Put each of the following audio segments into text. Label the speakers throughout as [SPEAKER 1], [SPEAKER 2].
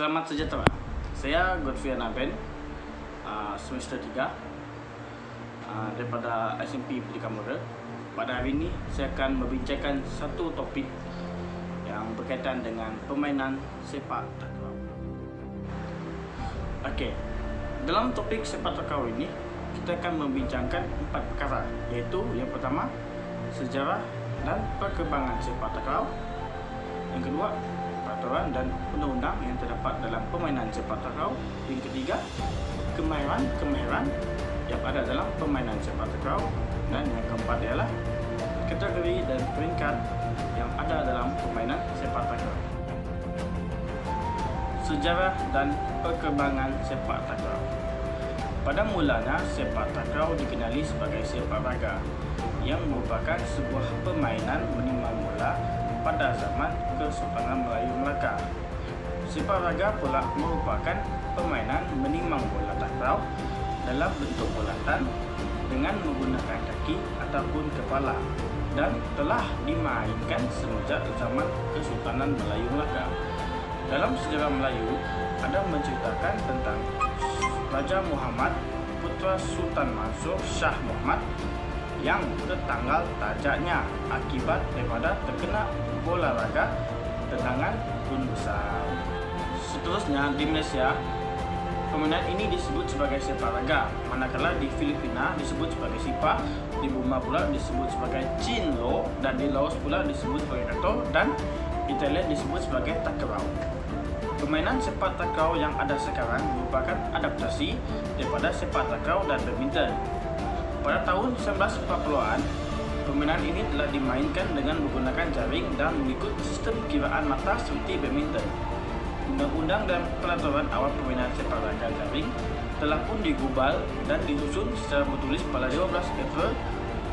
[SPEAKER 1] Selamat sejahtera. Saya Godfrey Anaben, semester 3 daripada SMP Pendidikan Muda. Pada hari ini saya akan membincangkan satu topik yang berkaitan dengan permainan sepak takraw. Okey, dalam topik sepak takraw ini kita akan membincangkan 4 perkara, iaitu yang pertama, sejarah dan perkembangan sepak takraw. Yang kedua, peraturan dan undang-undang yang terdapat dalam permainan sepak takraw. Yang ketiga, kemahiran yang ada dalam permainan sepak takraw. Dan yang keempat ialah kategori dan peringkat yang ada dalam permainan sepak takraw. Sejarah dan perkembangan sepak takraw. Pada mulanya, sepak takraw dikenali sebagai sepak raga yang merupakan sebuah permainan menimang bola pada zaman Kesultanan Melayu Melaka. Sepak raga pula merupakan permainan menimang bola takraw dalam bentuk bulatan dengan menggunakan kaki ataupun kepala dan telah dimainkan semenjak zaman Kesultanan Melayu Melaka. Dalam sejarah Melayu ada menceritakan tentang Raja Muhammad, putra Sultan Mansur Shah Muhammad, yang tertanggal tajaknya akibat daripada terkena bola raga tendangan gun besar. Seterusnya di Malaysia, permainan ini disebut sebagai sepak raga, manakala di Filipina disebut sebagai sipa, di Burma pula disebut sebagai cinlo, dan di Laos pula disebut sebagai kato, dan di Thailand disebut sebagai takraw. Permainan sepak takraw yang ada sekarang merupakan adaptasi daripada sepak takraw dan badminton. Pada tahun 1940-an, permainan ini telah dimainkan dengan menggunakan jaring dan mengikut sistem kiraan mata seperti badminton. Undang-undang dan peraturan awal permainan sepak raga jaring telah pun digubal dan disusun secara bertulis pada 15 April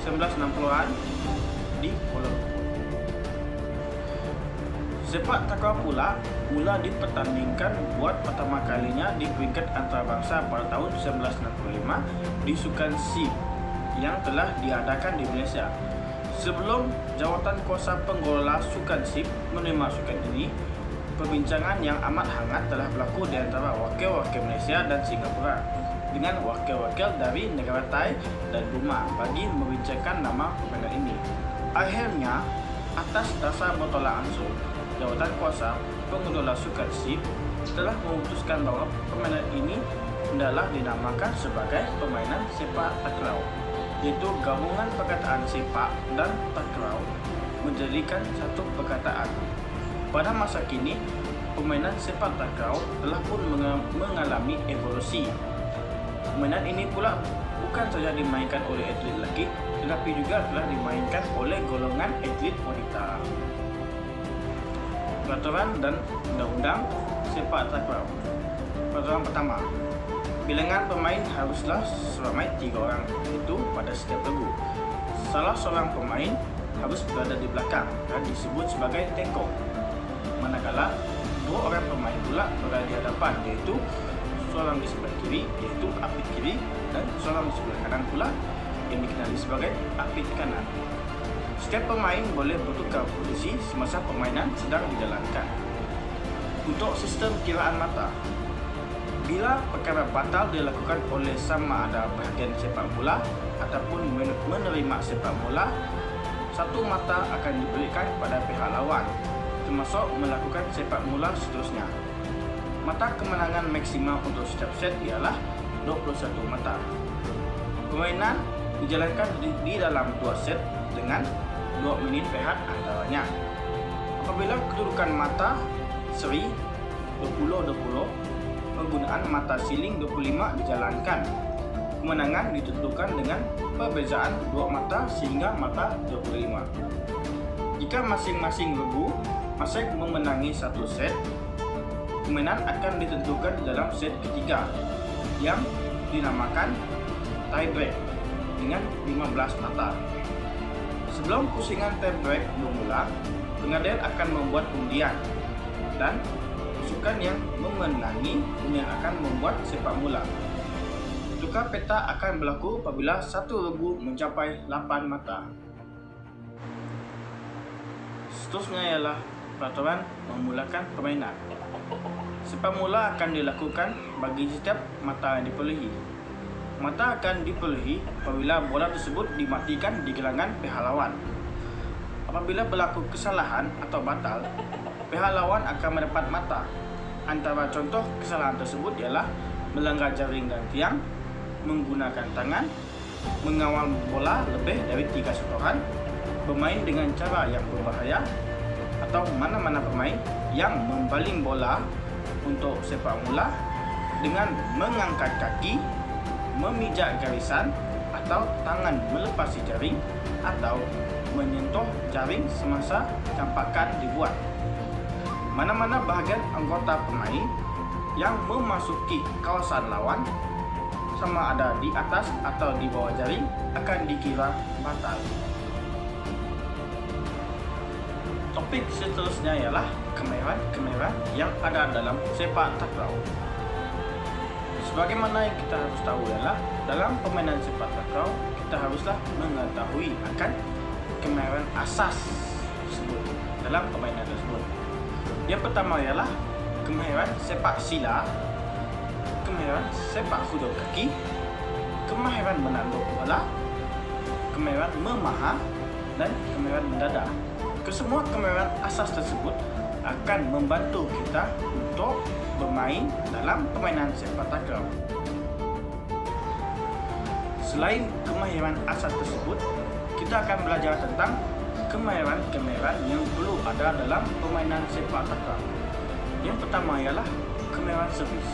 [SPEAKER 1] 1960-an di Kuala Lumpur. Sepak takraw pula mula dipertandingkan buat pertama kalinya di peringkat antarabangsa pada tahun 1965 di Sukan SEA yang telah diadakan di Malaysia. Sebelum jawatan kuasa pengelola Sukan SEA menerima sukan ini, perbincangan yang amat hangat telah berlaku di antara wakil-wakil Malaysia dan Singapura dengan wakil-wakil dari negara Thai dan Burma bagi membincangkan nama permainan ini. Akhirnya, atas dasar bertolak ansur, jawatan kuasa pengelola Sukan SEA telah memutuskan bahawa permainan ini hendaklah dinamakan sebagai permainan sepak takraw, iaitu gabungan perkataan sepak dan takraw menjadikan satu perkataan. Pada masa kini, permainan sepak takraw telah pun mengalami evolusi. Permainan ini pula bukan saja dimainkan oleh atlet lelaki, tetapi juga telah dimainkan oleh golongan atlet wanita. Peraturan dan undang-undang sepak takraw. Peraturan pertama, bilangan pemain haruslah seramai 3 orang, iaitu pada setiap regu. Salah seorang pemain harus berada di belakang dan disebut sebagai tengkong, manakala 2 orang pemain pula berada di hadapan, iaitu seorang di sebelah kiri, iaitu apit kiri, dan seorang di sebelah kanan pula yang dikenali sebagai apit kanan. Setiap pemain boleh bertukar posisi semasa permainan sedang dijalankan. Untuk sistem kiraan mata, bila perkara batal dilakukan oleh sama ada bahagian sepak bola ataupun menerima sepak bola, satu mata akan diberikan kepada pihak lawan, termasuk melakukan sepak bola seterusnya. Mata kemenangan maksimal untuk setiap set ialah 21 mata. Permainan dijalankan di dalam 2 set dengan 2 minit rehat antaranya. Apabila kedudukan mata seri 20-20, penggunaan mata siling 25 dijalankan. Kemenangan ditentukan dengan perbezaan 2 mata sehingga mata 25. Jika masing-masing regu masih memenangi satu set, permainan akan ditentukan di dalam set ketiga yang dinamakan tie break dengan 15 mata. Sebelum pusingan tie break bermula, pengadilan akan membuat undian dan pasukan yang memenangi yang akan membuat sepak bola. Tukar peta akan berlaku apabila satu regu mencapai 8 mata. Seterusnya ialah peraturan memulakan permainan. Sepak mula akan dilakukan bagi setiap mata yang diperolehi. Mata akan diperolehi apabila bola tersebut dimatikan di gelangan pihak lawan. Apabila berlaku kesalahan atau batal, pihak lawan akan mendapat mata. Antara contoh kesalahan tersebut ialah melanggar jaring dan tiang, menggunakan tangan, mengawal bola lebih dari 3 sentuhan, bermain dengan cara yang berbahaya, atau mana-mana pemain yang membaling bola untuk sepak mula dengan mengangkat kaki, memijak garisan, atau tangan melepasi jaring, atau menyentuh jaring semasa campakan dibuat. Mana-mana bahagian anggota pemain yang memasuki kawasan lawan, sama ada di atas atau di bawah jaring, akan dikira batal. Topik seterusnya ialah kemahiran yang ada dalam sepak takraw. Sebagaimana yang kita harus tahu ialah dalam permainan sepak takraw, kita haruslah mengetahui akan kemahiran asas tersebut dalam permainan tersebut. Yang pertama ialah kemahiran sepak sila, kemahiran sepak hujung kaki, kemahiran menanduk bola, kemahiran memaha, dan kemahiran mendadak. Kesemua kemahiran asas tersebut akan membantu kita untuk bermain dalam permainan sepak takraw. Selain kemahiran asas tersebut, kita akan belajar tentang kemahiran-kemahiran yang perlu ada dalam permainan sepak takraw. Yang pertama ialah kemahiran servis.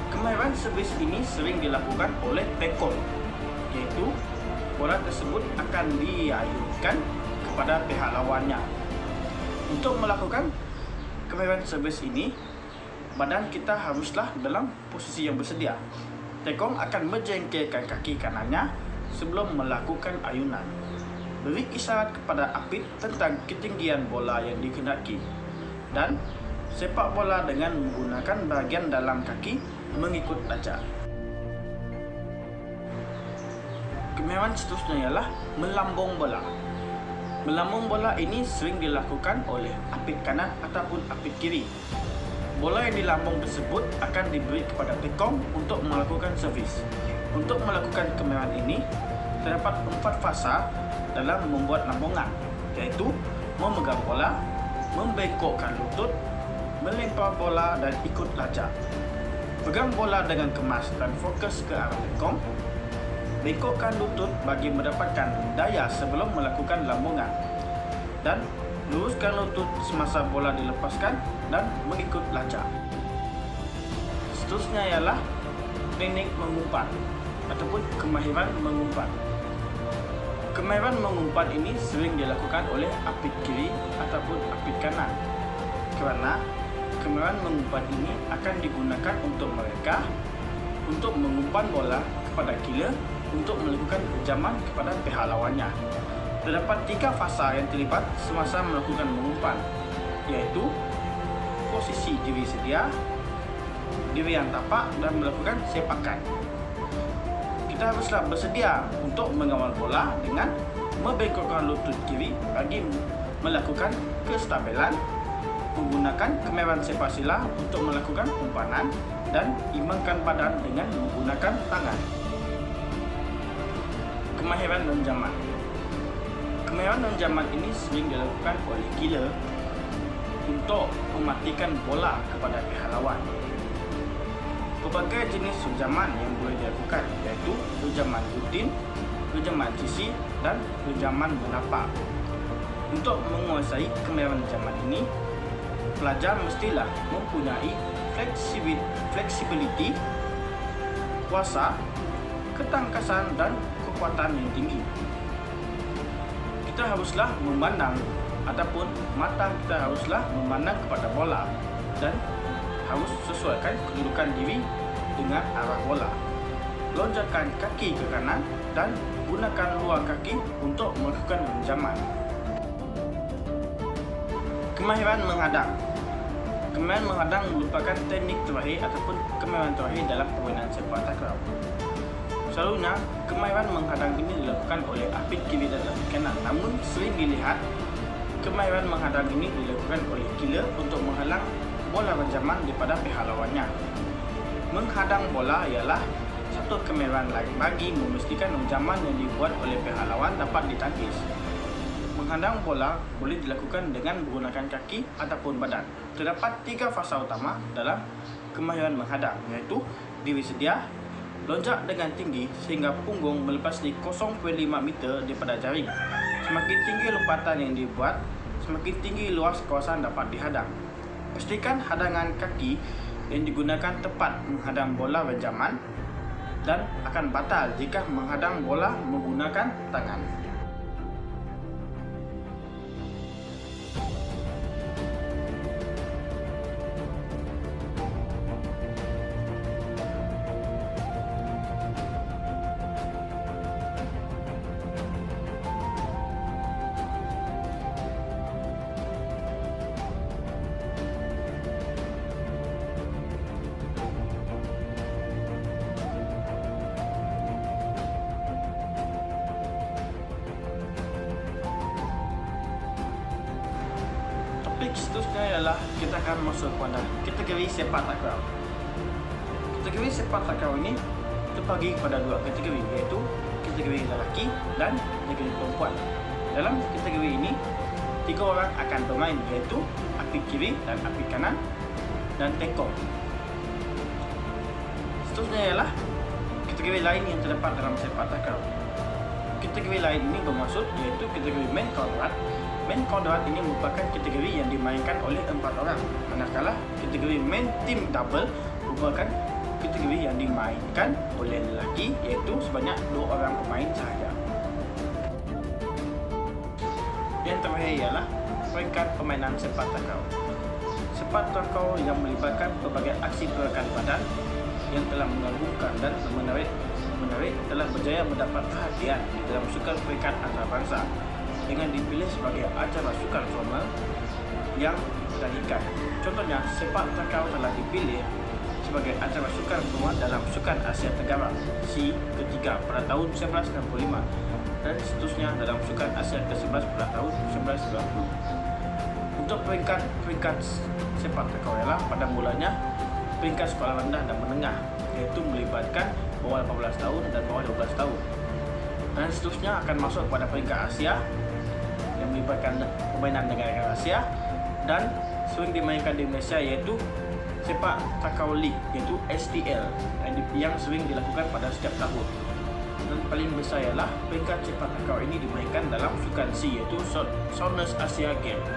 [SPEAKER 1] Kemahiran servis ini sering dilakukan oleh pekor, iaitu bola tersebut akan diayunkan kepada pihak lawannya. Untuk melakukan kemahiran servis ini, badan kita haruslah dalam posisi yang bersedia. Tekong akan menjengkelkan kaki kanannya sebelum melakukan ayunan. Beri isyarat kepada apit tentang ketinggian bola yang dikehendaki, dan sepak bola dengan menggunakan bahagian dalam kaki mengikut lajak. Kemahiran seterusnya ialah melambung bola. Melambung bola ini sering dilakukan oleh apit kanan ataupun apit kiri. Bola yang dilambung tersebut akan diberi kepada tekong untuk melakukan servis. Untuk melakukan kemahiran ini, terdapat 4 fasa dalam membuat lambungan, iaitu memegang bola, membengkokkan lutut, melempar bola dan ikut lajak. Pegang bola dengan kemas dan fokus ke arah tekong. Bengkokkan lutut bagi mendapatkan daya sebelum melakukan lambungan, dan luruskan lutut semasa bola dilepaskan dan mengikut lajak. Seterusnya ialah teknik mengumpat ataupun kemahiran mengumpat. Kemahiran mengumpat ini sering dilakukan oleh apit kiri ataupun apit kanan, kerana kemahiran mengumpat ini akan digunakan untuk mereka untuk mengumpan bola kepada killer untuk melakukan kejaman kepada pihak lawannya. Terdapat 3 fasa yang terlibat semasa melakukan mengumpan, iaitu posisi diri sedia, diri yang tapak, dan melakukan sepakan. Kita haruslah bersedia untuk mengawal bola dengan membengkokkan lutut kiri bagi melakukan kestabilan, menggunakan kemahiran sepak sila untuk melakukan umpanan, dan imbangkan badan dengan menggunakan tangan. Kemahiran renjaman. Kemahiran renjaman ini sering dilakukan oleh killer untuk mematikan bola kepada pihak lawan. Pelbagai jenis renjaman yang boleh dilakukan, iaitu renjaman rutin, renjaman sisi, dan renjaman menapak. Untuk menguasai kemahiran renjaman ini, pelajar mestilah mempunyai fleksibiliti, kuasa, ketangkasan, dan kekuatan yang tinggi. Kita haruslah memandang ataupun mata kita haruslah memandang kepada bola dan harus sesuaikan kedudukan diri dengan arah bola. Lonjakan kaki ke kanan dan gunakan luar kaki untuk melakukan renjaman. Kemahiran menghadang. Kemahiran menghadang merupakan teknik terakhir ataupun kemahiran terakhir dalam permainan sepak takraw. Selalunya, kemahiran menghadang ini dilakukan oleh apit kiri dan apit kanan. Namun, sering dilihat kemahiran menghadang ini dilakukan oleh killer untuk menghalang bola renjaman daripada pihak lawannya. Menghadang bola ialah satu kemerian lain bagi memastikan renjaman yang dibuat oleh pihak lawan dapat ditangkis. Menghadang bola boleh dilakukan dengan menggunakan kaki ataupun badan. Terdapat 3 fasa utama dalam kemahiran menghadang, iaitu diri sedia, loncat dengan tinggi sehingga punggung melepas di 0.5 meter daripada jaring. Semakin tinggi lompatan yang dibuat, semakin tinggi luas kawasan dapat dihadang. Pastikan hadangan kaki yang digunakan tepat menghadang bola renjaman dan akan batal jika menghadang bola menggunakan tangan. Topik seterusnya ialah kita akan masuk pada kategori sepak takraw. Kategori sepak takraw ini terbagi kepada 2 kategori, iaitu kategori lelaki dan kategori perempuan. Dalam kategori ini 3 orang akan bermain, iaitu api kiri dan api kanan dan tekong. Seterusnya ialah kategori lain yang terdapat dalam sepak takraw. Kategori lain ini bermaksud iaitu kategori main kuadrat. Main kuadrat ini merupakan kategori yang dimainkan oleh 4 orang, manakala kategori main team double merupakan kategori yang dimainkan oleh lelaki, iaitu sebanyak 2 orang pemain sahaja. Yang terakhir ialah peringkat permainan sepak takraw. Sepak takraw yang melibatkan berbagai aksi pergerakan badan yang telah mengagumkan dan menarik telah berjaya mendapat perhatian di dalam sukan peringkat antarabangsa dengan dipilih sebagai acara sukan formal yang ditandingkan. Contohnya, sepak takraw telah dipilih sebagai acara sukan formal dalam Sukan Asia Tenggara SEA ketiga pada tahun 1965 dan seterusnya dalam Sukan Asia ke-11 pada tahun 1990. Untuk peringkat sepak takraw ialah pada mulanya peringkat sekolah rendah dan menengah, iaitu melibatkan bawah 18 tahun dan bawah 12 tahun. Dan seterusnya akan masuk pada peringkat Asia yang melibatkan permainan negara Asia dan sering dimainkan di Malaysia, iaitu sepak takraw league, iaitu STL yang sering dilakukan pada setiap tahun. Dan paling besar ialah peringkat sepak takraw ini dimainkan dalam sukan SEA, iaitu Southeast Asia Games.